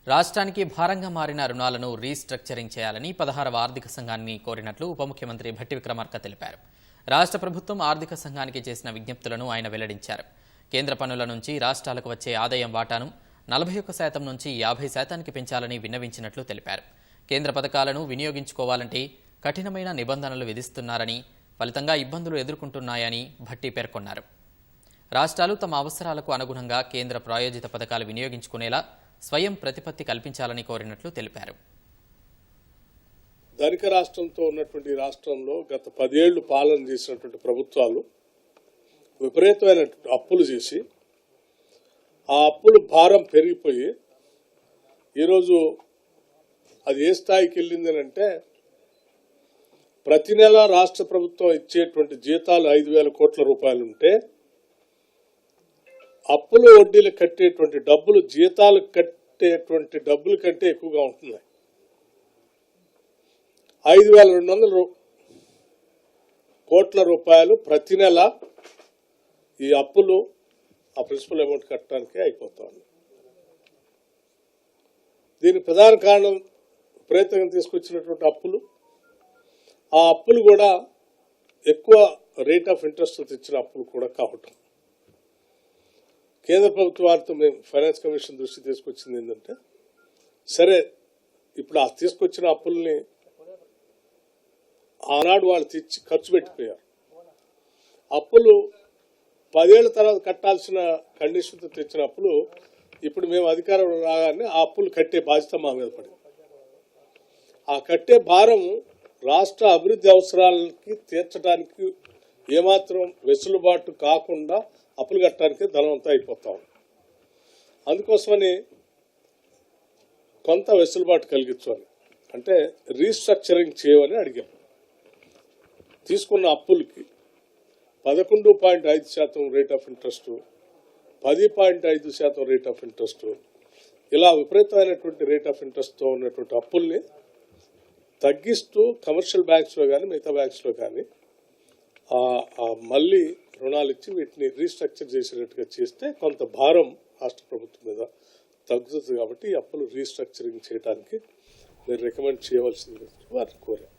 రాష్ట్రానికి భారంగా మారిన రుణాలను రీస్ట్రక్చరింగ్ చేయాలని 16వ ఆర్థిక సంఘాన్ని కోరినట్లు ఉప ముఖ్యమంత్రి భట్టి విక్రమార్క తెలిపారు. రాష్ట్ర ప్రభుత్వం ఆర్థిక సంఘానికి చేసిన విజ్ఞప్తులను ఆయన వెల్లడించారు. కేంద్ర పన్నుల నుంచి రాష్ట్రాలకు వచ్చే ఆదాయం వాటాను 41% నుంచి 50%కి పెంచాలని విన్నవించినట్లు తెలిపారు. కేంద్ర పథకాలను వినియోగించుకోవాలంటే కఠినమైన నిబంధనలు విధిస్తున్నారని, ఫలితంగా ఇబ్బందులు ఎదుర్కొంటున్నాయని భట్టి పేర్కొన్నారు. రాష్ట్రాలు తమ అవసరాలకు అనుగుణంగా కేంద్ర ప్రాయోజిత పథకాలు వినియోగించుకునేలా స్వయం ప్రతిపత్తి కల్పించాలని కోరినట్లు తెలిపారు. ధనిక రాష్ట్రంతో ఉన్నటువంటి రాష్ట్రంలో గత 10 ఏళ్లు పాలన చేసినటువంటి ప్రభుత్వాలు విపరీతమైన అప్పులు చేసి ఆ అప్పులు భారం పెరిగిపోయి ఈరోజు అది ఏ స్థాయికి వెళ్ళింది అంటే ప్రతి నెల రాష్ట్ర ప్రభుత్వం ఇచ్చేటువంటి జీతాలు 5,000 కోట్ల రూపాయలు ఉంటే అప్పులు వడ్డీలు కట్టేటువంటి డబ్బులు జీతాలు కట్టేటువంటి డబ్బుల కంటే ఎక్కువగా ఉంటున్నాయి. 5,200 కోట్ల రూపాయలు ప్రతి నెల ఈ అప్పులు ఆ ప్రిన్సిపల్ అమౌంట్ కట్టడానికి అయిపోతుంది. దీనికి ప్రధాన కారణం విపరీతంగా తీసుకొచ్చినటువంటి అప్పులు. ఆ అప్పులు కూడా ఎక్కువ రేట్ ఆఫ్ ఇంట్రెస్ట్ తెచ్చిన అప్పులు కూడా కావటం. కేంద్ర ప్రభుత్వ వారితో మేము ఫైనాన్స్ కమిషన్ దృష్టి తీసుకొచ్చింది ఏంటంటే, సరే ఇప్పుడు ఆ తీసుకొచ్చిన అప్పుల్ని ఆనాడు వాళ్ళు తెచ్చి ఖర్చు పెట్టిపోయారు. అప్పులు 10 ఏళ్ల తర్వాత కట్టాల్సిన కండిషన్తో తెచ్చిన అప్పులు ఇప్పుడు మేము అధికారం రాగానే ఆ అప్పులు కట్టే బాధ్యత మా మీద పడింది. ఆ కట్టే భారం రాష్ట్ర అభివృద్ధి అవసరాలకి తీర్చడానికి ఏమాత్రం వెసులుబాటు కాకుండా అప్పులు కట్టడానికి ధనవంతం అయిపోతాం. అందుకోసమని కొంత వెసులుబాటు కలిగించాలి అంటే రీస్ట్రక్చరింగ్ చేయమని అడిగాం. తీసుకున్న అప్పులకి 11.5% rate of interest, 10.5% rate of interest, ఇలా విపరీతమైనటువంటి రేట్ ఆఫ్ ఇంట్రెస్ట్తో ఉన్నటువంటి అప్పుల్ని తగ్గిస్తూ కమర్షియల్ బ్యాంక్స్లో కానీ మిగతా బ్యాంక్స్లో కానీ మళ్ళీ రుణాలు ఇచ్చి వీటిని రీస్ట్రక్చర్ చేసేటట్టుగా చేస్తే కొంత భారం రాష్ట్ర ప్రభుత్వం మీద తగ్గుతుంది. కాబట్టి ఈ అప్పులు రీస్ట్రక్చరింగ్ చేయడానికి మీరు రికమెండ్ చేయవలసింది వారిని కోరారు.